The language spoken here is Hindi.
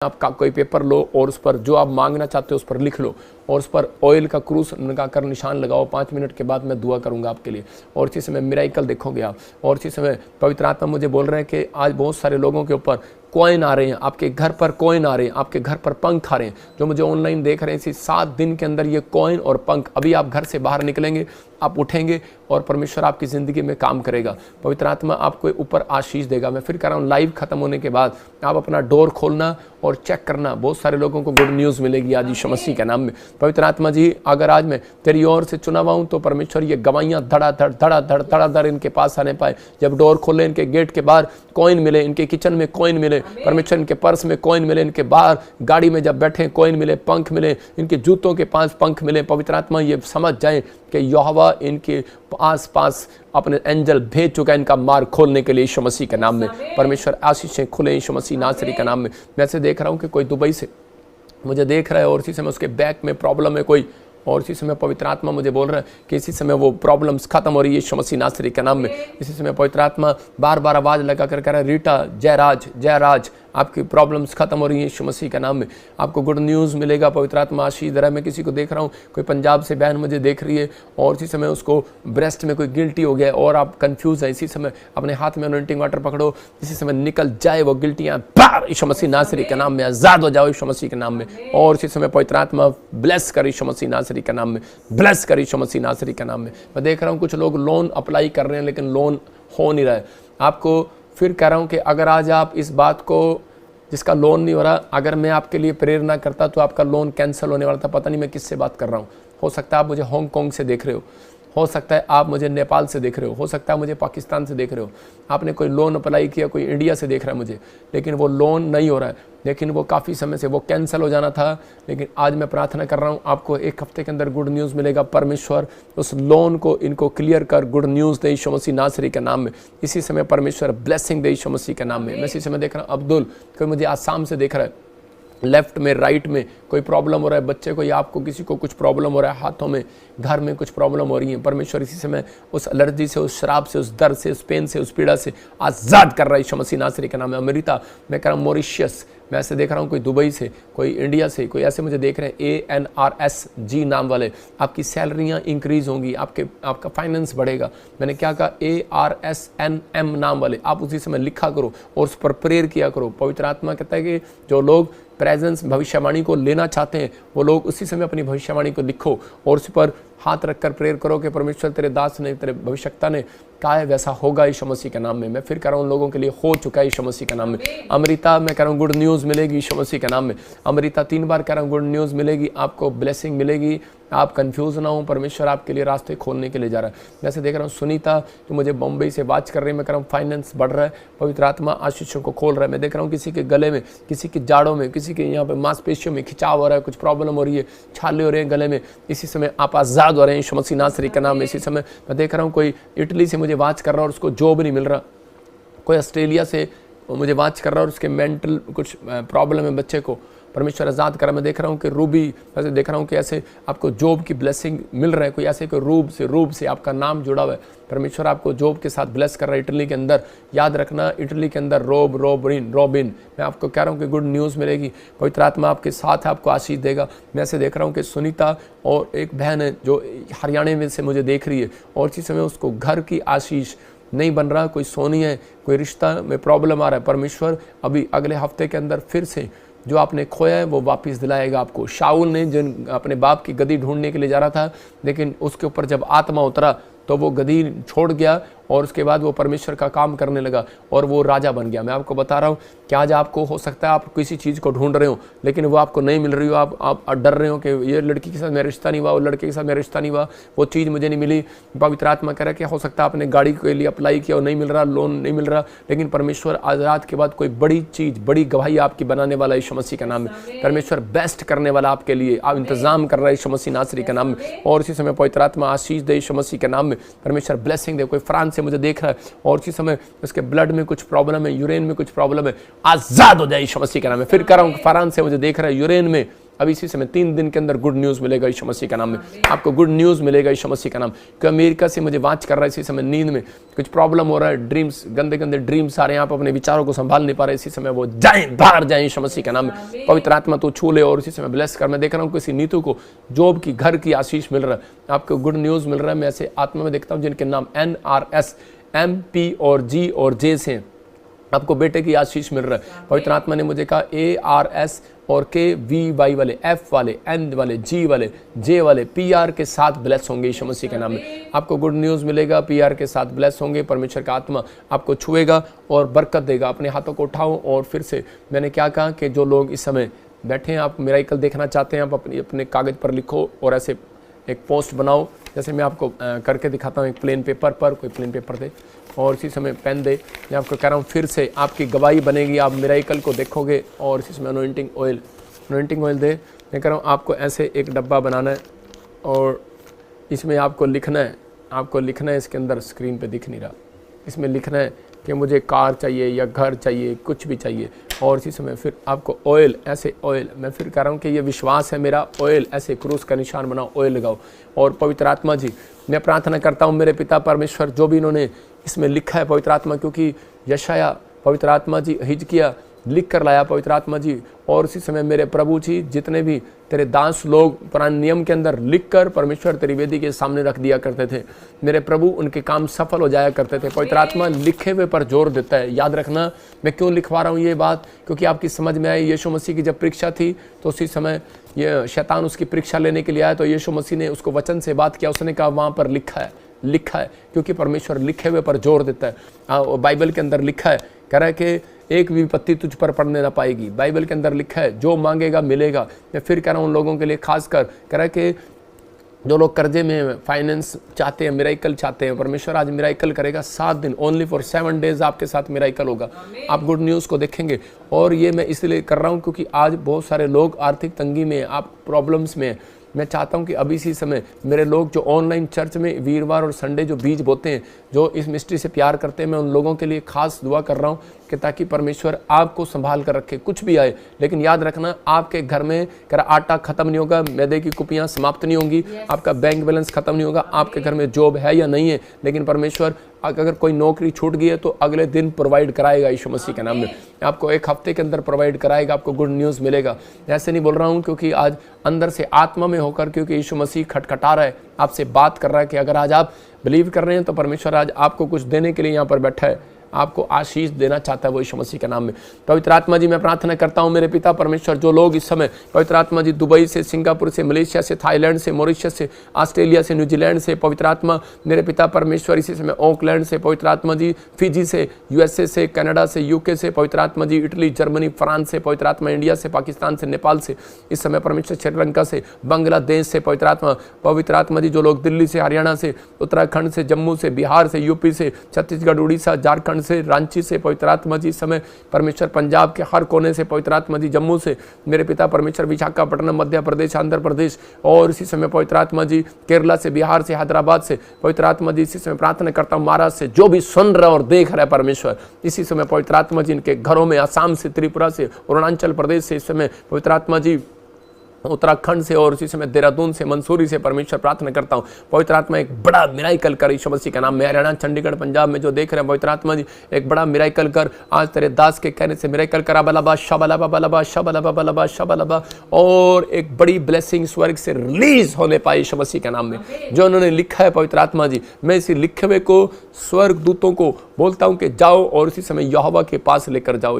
आपका कोई पेपर लो और उस पर जो आप मांगना चाहते हो उस पर लिख लो और उस पर ऑयल का क्रूस लगाकर निशान लगाओ। 5 मिनट के बाद मैं दुआ करूंगा आपके लिए और इसी समय मिराइकल देखोगे आप। और इसी समय पवित्र आत्मा मुझे बोल रहे हैं कि आज बहुत सारे लोगों के ऊपर कॉइन आ रहे हैं, आपके घर पर कॉइन आ रहे हैं, आपके घर पर पंख आ रहे हैं। जो मुझे ऑनलाइन देख रहे हैं, इसी 7 दिन के अंदर ये कॉइन और पंख, अभी आप घर से बाहर निकलेंगे, आप उठेंगे और परमेश्वर आपकी ज़िंदगी में काम करेगा। पवित्र आत्मा आपको ऊपर आशीष देगा। मैं फिर कह रहा हूँ, लाइव खत्म होने के बाद आप अपना डोर खोलना और चेक करना, बहुत सारे लोगों को गुड न्यूज़ मिलेगी आज यीशु मसीह के नाम में। पवित्र आत्मा जी, अगर आज मैं तेरी ओर से चुना हुआ हूँ तो परमेश्वर ये गवाहियाँ धड़ाधड़ इनके पास आने पाए। जब डोर खोले, इनके गेट के बाहर कॉइन मिले, इनके किचन में कॉइन मिले, परमेश्वर इनके पर्स में कॉइन मिले, इनके बाहर गाड़ी में जब बैठे कॉइन मिले, पंख मिले, इनके जूतों के पास पंख मिले। पवित्र आत्मा ये समझ जाए कि यहोवा इनके आस पास अपने एंजल भेज चुका है इनका मार्ग खोलने के लिए यीशु मसीह के नाम में। परमेश्वर आशीषें खुले यीशु मसीह नासरी के नाम में। मैं से देख रहा हूँ कि कोई दुबई से मुझे देख रहा है और इसी समय उसके बैक में प्रॉब्लम है कोई, और इसी समय पवित्र आत्मा मुझे बोल रहा है कि इसी समय वो प्रॉब्लम्स खत्म हो रही है यीशु मसीह नासरी के नाम में। इसी समय पवित्र आत्मा बार बार आवाज़ लगा कर कह रहा है, रीटा जयराज आपकी प्रॉब्लम्स खत्म हो रही है यीशु मसीह के नाम में। आपको गुड न्यूज़ मिलेगा। पवित्र आत्मा आशीष दे रहा है। मैं किसी को देख रहा हूँ, कोई पंजाब से बहन मुझे देख रही है और इसी समय उसको ब्रेस्ट में कोई गिल्टी हो गया और आप कंफ्यूज है। इसी समय अपने हाथ में अनॉइंटिंग वाटर पकड़ो, इसी समय निकल जाए वो गिल्टियाँ, यीशु मसीह नासरी के नाम में आज़ाद हो जाओ यीशु मसीह के नाम में। और इसी समय पवित्र आत्मा ब्लेस कर यीशु मसीह नासरी के नाम में, ब्लेस कर यीशु मसीह नासरी के नाम में। मैं देख रहा हूँ कुछ लोग लोन अप्लाई कर रहे हैं लेकिन लोन हो नहीं रहा है। आपको फिर कह रहा हूँ कि अगर आज आप इस बात को, जिसका लोन नहीं हो रहा, अगर मैं आपके लिए प्रेयर ना करता तो आपका लोन कैंसिल होने वाला था। पता नहीं मैं किससे बात कर रहा हूँ। हो सकता है आप मुझे हांगकांग से देख रहे हो सकता है आप मुझे नेपाल से देख रहे हो सकता है मुझे पाकिस्तान से देख रहे हो। आपने कोई लोन अप्लाई किया, कोई इंडिया से देख रहा है मुझे, लेकिन वो लोन नहीं हो रहा है, लेकिन वो काफ़ी समय से वो कैंसिल हो जाना था। लेकिन आज मैं प्रार्थना कर रहा हूँ, आपको 1 हफ्ते के अंदर गुड न्यूज़ मिलेगा। परमेश्वर उस लोन को इनको क्लियर कर गुड न्यूज़ दे यीशु मसीह नासरी के नाम में। इसी समय परमेश्वर ब्लेसिंग दे यीशु मसीह के नाम में। मैं इसी समय देख रहा हूँ अब्दुल, कोई मुझे आसाम से देख रहा है, लेफ्ट में राइट में कोई प्रॉब्लम हो रहा है, बच्चे को या आपको किसी को कुछ प्रॉब्लम हो रहा है, हाथों में घर में कुछ प्रॉब्लम हो रही है। परमेश्वर इसी समय उस एलर्जी से, उस शराब से, उस दर्द से, उस पेन से, उस पीड़ा से आज़ाद कर रहा है यीशु मसीह नासरी का नाम है। अमृता, मैं कह रहा हूँ मॉरिशियस, मैं ऐसे देख रहा हूँ कोई दुबई से, कोई इंडिया से, कोई ऐसे मुझे देख रहे हैं ANRSG नाम वाले। आपकी सैलरियाँ इंक्रीज़ होंगी, आपका फाइनेंस बढ़ेगा। मैंने क्या कहा, ARSNM नाम वाले, आप उसी समय लिखा करो और उस पर प्रेयर किया करो। पवित्र आत्मा कहता है कि जो लोग प्रेजेंस भविष्यवाणी को लेना चाहते हैं वो लोग उसी समय अपनी भविष्यवाणी को लिखो और उस पर हाथ रखकर प्रेयर करो कि परमेश्वर तेरे दास ने, तेरे भविष्यता ने कहा है वैसा होगा यीशु मसीह के नाम में। मैं फिर कह रहा हूँ, लोगों के लिए हो चुका है यीशु मसीह के नाम में। अमृता, मैं कह रहा हूँ गुड न्यूज़ मिलेगी यीशु मसीह के नाम में। अमृता 3 बार कह रहा हूँ गुड न्यूज़ मिलेगी, आपको ब्लेसिंग मिलेगी। आप कंफ्यूज ना हो, परमेश्वर आपके लिए रास्ते खोलने के लिए जा रहा है। वैसे देख रहा हूँ सुनीता, तो मुझे बम्बई से बात कर रही है। मैं कह रहा हूँ फाइनेंस बढ़ रहा है, पवित्र आत्मा आशीषों को खोल रहा है। मैं देख रहा हूँ किसी के गले में, किसी की जाड़ों में, किसी के यहाँ पे मांसपेशियों में खिंचाव हो रहा है, कुछ प्रॉब्लम हो रही है, छाले हो रहे हैं गले में। इसी समय आप आज़ाद हो रहे हैं यीशु मसीह नासरी का नाम में। इसी समय मैं देख रहा हूँ कोई इटली से मुझे बात कर रहा है और उसको जॉब नहीं मिल रहा, कोई ऑस्ट्रेलिया से मुझे बात कर रहा है और उसके मेंटल कुछ प्रॉब्लम है बच्चे को, परमेश्वर आज़ाद करा। मैं देख रहा हूँ कि रूबी, ऐसे देख रहा हूँ कि ऐसे आपको जॉब की ब्लेसिंग मिल रहा है, कोई ऐसे कोई रूब से आपका नाम जुड़ा हुआ है, परमेश्वर आपको जॉब के साथ ब्लेस कर रहा है इटली के अंदर। याद रखना, इटली के अंदर रोबिन, मैं आपको कह रहा हूँ कि गुड न्यूज़ मिलेगी। पवित्र आत्मा आपके साथ आपको आशीष देगा। मैं ऐसे देख रहा हूँ कि सुनीता और एक बहन है जो हरियाणा में से मुझे देख रही है और इसी समय उसको घर की आशीष नहीं बन रहा, कोई सोनी है, कोई रिश्ता में प्रॉब्लम आ रहा है। परमेश्वर अभी अगले हफ्ते के अंदर फिर से जो आपने खोया है वो वापस दिलाएगा आपको। शाऊल ने जिन अपने बाप की गद्दी ढूंढने के लिए जा रहा था, लेकिन उसके ऊपर जब आत्मा उतरा तो वो गद्दी छोड़ गया और उसके बाद वो परमेश्वर का काम करने लगा और वो राजा बन गया। मैं आपको बता रहा हूँ कि आज आपको हो सकता है आप किसी चीज़ को ढूंढ रहे हो लेकिन वो आपको नहीं मिल रही हो, आप डर रहे हो कि ये लड़की के साथ मेरा रिश्ता नहीं हुआ, वो लड़के के साथ मेरा रिश्ता नहीं हुआ, वो चीज़ मुझे नहीं मिली। पवित्र आत्मा कह रहा है कि हो सकता है आपने गाड़ी के लिए अप्लाई किया और नहीं मिल रहा, लोन नहीं मिल रहा, लेकिन परमेश्वर आज रात के बाद कोई बड़ी चीज़, बड़ी गवाही आपकी बनाने वाला यीशु मसीह का नाम है। परमेश्वर बेस्ट करने वाला आपके लिए आप इंतजाम कर रहा है यीशु मसीह नासरी का नाम में। और इसी समय पवित्र आत्मा आशीष दे यीशु मसीह के नाम में, परमेश्वर ब्लेसिंग दे। कोई फ्रांस से मुझे देख रहा है और इसी समय उसके ब्लड में कुछ प्रॉब्लम है, यूरेन में कुछ प्रॉब्लम है, आज़ाद हो जाए यीशु मसीह के नाम में। फिर कह रहा हूँ फ्रांस से मुझे देख रहा है, यूरेन में अब इसी समय 3 दिन के अंदर गुड न्यूज़ मिलेगा यीशु मसीह का नाम में, आपको गुड न्यूज़ मिलेगा यीशु मसीह का नाम। क्योंकि अमेरिका से मुझे वाच कर रहा है इसी समय, नींद में कुछ प्रॉब्लम हो रहा है, ड्रीम्स, गंदे गंदे ड्रीम्स आ रहे हैं, आप अपने विचारों को संभाल नहीं पा रहे, इसी समय वो जाएं, बाहर जाएं यीशु मसीह का नाम में। पवित्र आत्मा तो छू ले और इसी समय ब्लेस कर। मैं देख रहा हूँ किसी नीतू को जॉब की, घर की आशीष मिल रहा है, आपको गुड न्यूज़ मिल रहा है। मैं ऐसे आत्मा में देखता हूँ जिनके नाम NRS, MP और G और J से, आपको बेटे की आशीष मिल रहा है। पवित्र आत्मा ने मुझे कहा ARS और KVY वाले, F वाले, N वाले, G वाले, J वाले PR के साथ ब्लेस होंगे यीशु मसीह के नाम में। आपको गुड न्यूज़ मिलेगा, PR के साथ ब्लेस होंगे, परमेश्वर का आत्मा आपको छुएगा और बरकत देगा। अपने हाथों को उठाओ और फिर से मैंने क्या कहा कि जो लोग इस समय बैठे हैं, आप मिरेकल देखना चाहते हैं, आप अपने कागज़ पर लिखो और ऐसे एक पोस्ट बनाओ, जैसे मैं आपको करके दिखाता हूँ। एक प्लेन पेपर पर, कोई प्लेन पेपर दे और इसी समय पेन दे। मैं आपको कह रहा हूँ फिर से आपकी गवाही बनेगी, आप मिरेकल को देखोगे। और इसी समय अनॉइंटिंग ऑयल दे। मैं कह रहा हूँ आपको ऐसे एक डब्बा बनाना है और इसमें आपको लिखना है, इसके अंदर स्क्रीन पे दिख नहीं रहा, इसमें लिखना है कि मुझे कार चाहिए या घर चाहिए, कुछ भी चाहिए। और इसी समय फिर आपको ऑयल, ऐसे ऑयल, मैं फिर कह रहा हूँ कि ये विश्वास है मेरा, ऑयल ऐसे क्रूस का निशान बनाओ, ऑयल लगाओ। और पवित्र आत्मा जी, मैं प्रार्थना करता हूँ मेरे पिता परमेश्वर, जो भी इन्होंने इसमें लिखा है पवित्र आत्मा, क्योंकि यशाया पवित्र आत्मा जी हिजकिया लिख कर लाया पवित्र आत्मा जी। और इसी समय मेरे प्रभु जी, जितने भी तेरे दास लोग पुराने नियम के अंदर लिख कर परमेश्वर तेरी वेदी के सामने रख दिया करते थे, मेरे प्रभु उनके काम सफल हो जाया करते थे। पवित्र आत्मा लिखे हुए पर जोर देता है। याद रखना मैं क्यों लिखवा रहा हूँ ये बात, क्योंकि आपकी समझ में आई यीशु मसीह की जब परीक्षा थी तो उसी समय ये शैतान उसकी परीक्षा लेने के लिए आया, तो यीशु मसीह ने उसको वचन से बात किया, उसने कहा वहाँ पर लिखा है, क्योंकि परमेश्वर लिखे हुए पर जोर देता है। बाइबल के अंदर लिखा है, कह रहा है कि एक भी विपत्ति तुझ पर पड़ने ना पाएगी। बाइबल के अंदर लिखा है जो मांगेगा मिलेगा। मैं फिर कह रहा हूँ उन लोगों के लिए खासकर, कह रहा है कि जो लोग कर्जे में, फाइनेंस चाहते हैं, मिरेकल चाहते हैं, परमेश्वर आज मिरेकल करेगा। 7 दिन, ओनली फॉर 7 डेज आपके साथ मिरेकल होगा, आप गुड न्यूज़ को देखेंगे। और ये मैं इसलिए कर रहा हूँ क्योंकि आज बहुत सारे लोग आर्थिक तंगी में, आप प्रॉब्लम्स में। मैं चाहता हूं कि अभी इसी समय मेरे लोग जो ऑनलाइन चर्च में वीरवार और संडे जो बीज बोते हैं, जो इस मिस्ट्री से प्यार करते हैं, मैं उन लोगों के लिए खास दुआ कर रहा हूं कि ताकि परमेश्वर आपको संभाल कर रखे। कुछ भी आए, लेकिन याद रखना आपके घर में कर आटा खत्म नहीं होगा, मैदे की कुपियां समाप्त नहीं होंगी, आपका बैंक बैलेंस खत्म नहीं होगा। आपके घर में जॉब है या नहीं है, लेकिन परमेश्वर अगर कोई नौकरी छूट गई है तो अगले दिन प्रोवाइड कराएगा यीशु मसीह के नाम में। आपको एक हफ्ते के अंदर प्रोवाइड कराएगा, आपको गुड न्यूज़ मिलेगा। ऐसे नहीं बोल रहा हूँ क्योंकि आज अंदर से आत्मा में होकर, क्योंकि यीशु मसीह खटखटा रहा है, आपसे बात कर रहा है कि अगर आज आप बिलीव कर रहे हैं तो परमेश्वर आज आपको कुछ देने के लिए यहाँ पर बैठा है, आपको आशीष देना चाहता है वो यीशु मसीह के नाम में। पवित्र आत्मा जी, मैं प्रार्थना करता हूँ मेरे पिता परमेश्वर, जो लोग इस समय पवित्र आत्मा जी दुबई से, सिंगापुर से, मलेशिया से, थाईलैंड से, मॉरिशस से, ऑस्ट्रेलिया से, न्यूजीलैंड से, पवित्र आत्मा मेरे पिता परमेश्वर इसी समय ऑकलैंड से, पवित्र आत्मा जी फिजी से, USA से, कनाडा से, UK से, पवित्र आत्मा जी इटली, जर्मनी, फ्रांस से, पवित्र आत्मा इंडिया से, पाकिस्तान से, नेपाल से, इस समय परमेश्वर श्रीलंका से, बांग्लादेश से, पवित्र आत्मा जी जो लोग दिल्ली से, हरियाणा से, उत्तराखंड से, जम्मू से, बिहार से, UP से, छत्तीसगढ़, उड़ीसा, झारखंड से, रांची से, पवित्र आत्मा जी इस समय परमेश्वर पंजाब के हर कोने से, पवित्र आत्मा जी जम्मू से, मेरे पिता परमेश्वर विशाखापट्टनम, मध्य प्रदेश, आंध्र प्रदेश, और इसी समय पवित्र आत्मा जी केरला से, बिहार से, हैदराबाद से, पवित्र आत्मा जी इसी समय प्रार्थना करता हूँ महाराष्ट्र से, जो भी सुन रहा और देख रहा है परमेश्वर इसी समय पवित्र आत्मा जी इनके घरों में, आसाम से, त्रिपुरा से, अरुणाचल प्रदेश से, इस समय पवित्र आत्मा जी उत्तराखंड से, और इसी समय देहरादून से, मंसूरी से परमेश्वर प्रार्थना करता हूँ पवित्र आत्मा एक बड़ा मिराइकल कर यीशु मसीह का नाम में। हरियाणा, चंडीगढ़, पंजाब में जो देख रहे हैं पवित्र आत्मा जी एक बड़ा मिराइकल कर, आज तेरे दास के कहने से मिराइकल करा बलाबा शबलाबा बलाबा शबलाबा बलाबा शबलाबा, और एक बड़ी ब्लेसिंग स्वर्ग से रिलीज होने पाए यीशु मसीह के नाम में। जो उन्होंने लिखा है पवित्र आत्मा जी, मैं इसी लिखे हुए को स्वर्ग दूतों को बोलता हूँ कि जाओ और इसी समय यहोवा के पास लेकर जाओ।